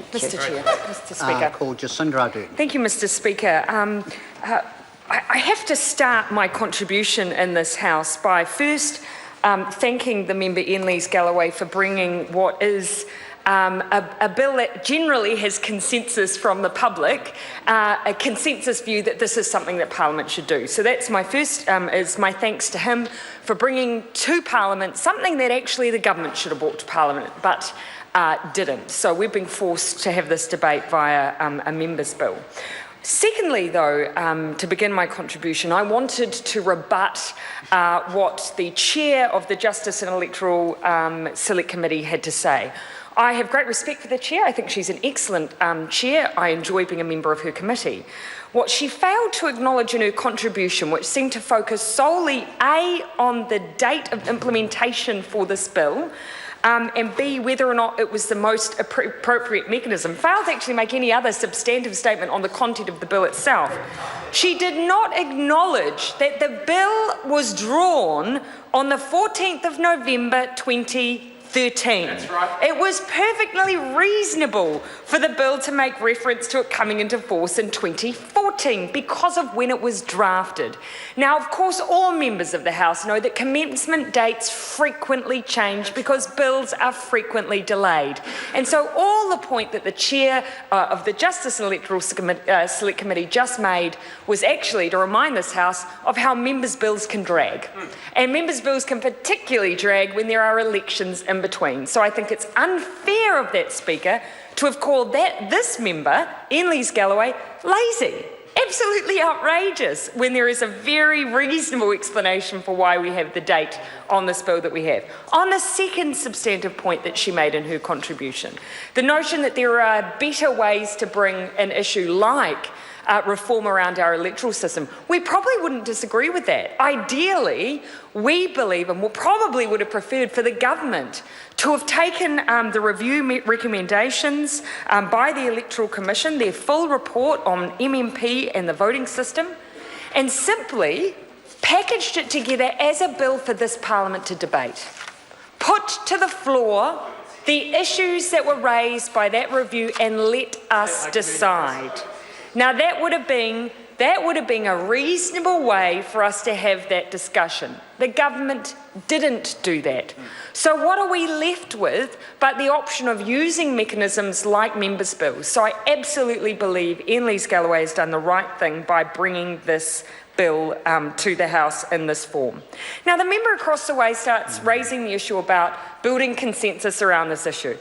Thank you. Mr. Chair. Mr. Speaker. Call Jacinda Ardern. Thank you, Mr. Speaker. I have to start my contribution in this House by first thanking the member Ian Lees-Galloway for bringing what is a bill that generally has consensus from the public, a consensus view that this is something that Parliament should do. So that's my first, is my thanks to him for bringing to Parliament something that actually the government should have brought to Parliament, but didn't. So we've been forced to have this debate via a member's bill. Secondly, though, to begin my contribution, I wanted to rebut what the chair of the Justice and Electoral Select Committee had to say. I have great respect for the chair. I think she's an excellent chair. I enjoy being a member of her committee. What she failed to acknowledge in her contribution, which seemed to focus solely A, on the date of implementation for this bill, and B, whether or not it was the most appropriate mechanism, failed to actually make any other substantive statement on the content of the bill itself. She did not acknowledge that the bill was drawn on the 14th of November 2013. That's right. It was perfectly reasonable for the bill to make reference to it coming into force in 2014 because of when it was drafted. Now, of course, all members of the House know that commencement dates frequently change because bills are frequently delayed. And so all the point that the chair of the Justice and Electoral Select Committee just made was actually to remind this House of how members' bills can drag. And members' bills can particularly drag when there are elections in between. So I think it's unfair of that Speaker to have called this member, Ian Lees-Galloway, lazy. Absolutely outrageous when there is a very reasonable explanation for why we have the date on this bill that we have. On the second substantive point that she made in her contribution, the notion that there are better ways to bring an issue like reform around our electoral system, we probably wouldn't disagree with that. Ideally, we believe and probably would have preferred for the government to have taken the review recommendations by the Electoral Commission, their full report on MMP and the voting system, and simply packaged it together as a bill for this Parliament to debate. Put to the floor the issues that were raised by that review and let us decide. Now, that would have been a reasonable way for us to have that discussion. The government didn't do that. So what are we left with but the option of using mechanisms like members' bills? So I absolutely believe Ian Lees-Galloway has done the right thing by bringing this bill to the House in this form. Now, the member across the way starts raising the issue about building consensus around this issue.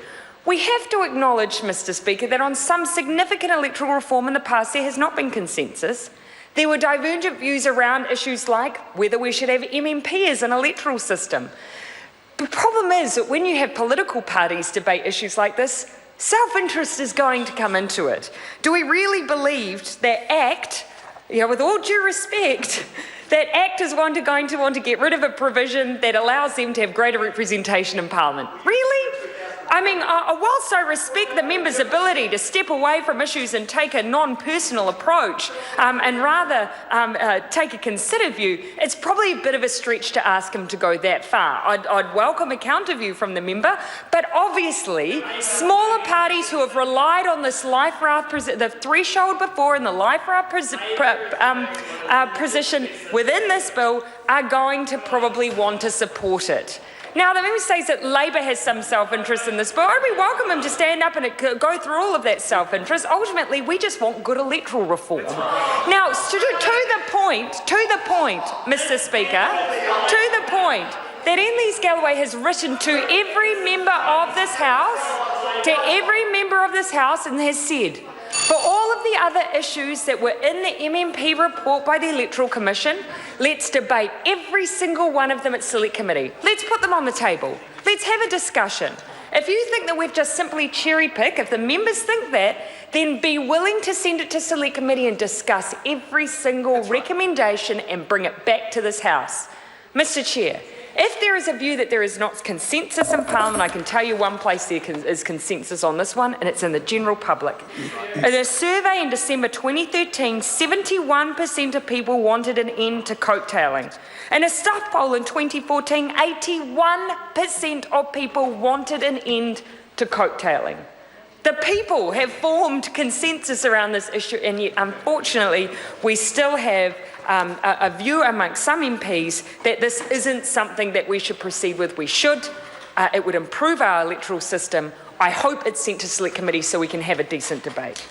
We have to acknowledge, Mr. Speaker, that on some significant electoral reform in the past there has not been consensus. There were divergent views around issues like whether we should have MMP as an electoral system. The problem is that when you have political parties debate issues like this, self-interest is going to come into it. Do we really believe that ACT, with all due respect, that ACT is going to want to get rid of a provision that allows them to have greater representation in Parliament? Really? I mean, whilst I respect the member's ability to step away from issues and take a non-personal approach and rather take a considered view, it's probably a bit of a stretch to ask him to go that far. I'd welcome a counter view from the member, but obviously smaller parties who have relied on this life raft, the threshold before and the life raft position within this bill are going to probably want to support it. Now, the member says that Labor has some self-interest in this bill. I'd be welcome him to stand up and go through all of that self-interest. Ultimately, we just want good electoral reform. Now, to the point, Mr. Speaker, to the point that Ian Lees-Galloway has written to every member of this House, and has said, for all of the other issues that were in the MMP report by the Electoral Commission, let's debate every single one of them at Select Committee. Let's put them on the table. Let's have a discussion. If you think that we've just simply cherry-picked, if the members think that, then be willing to send it to Select Committee and discuss every single recommendation and bring it back to this House. Mr. Chair, if there is a view that there is not consensus in Parliament, I can tell you one place there is consensus on this one, and it's in the general public. In a survey in December 2013, 71% of people wanted an end to coattailing. In a staff poll in 2014, 81% of people wanted an end to coattailing. The people have formed consensus around this issue, and yet, unfortunately, we still have a view amongst some MPs that this isn't something that we should proceed with. We should. It would improve our electoral system. I hope it's sent to select committee so we can have a decent debate.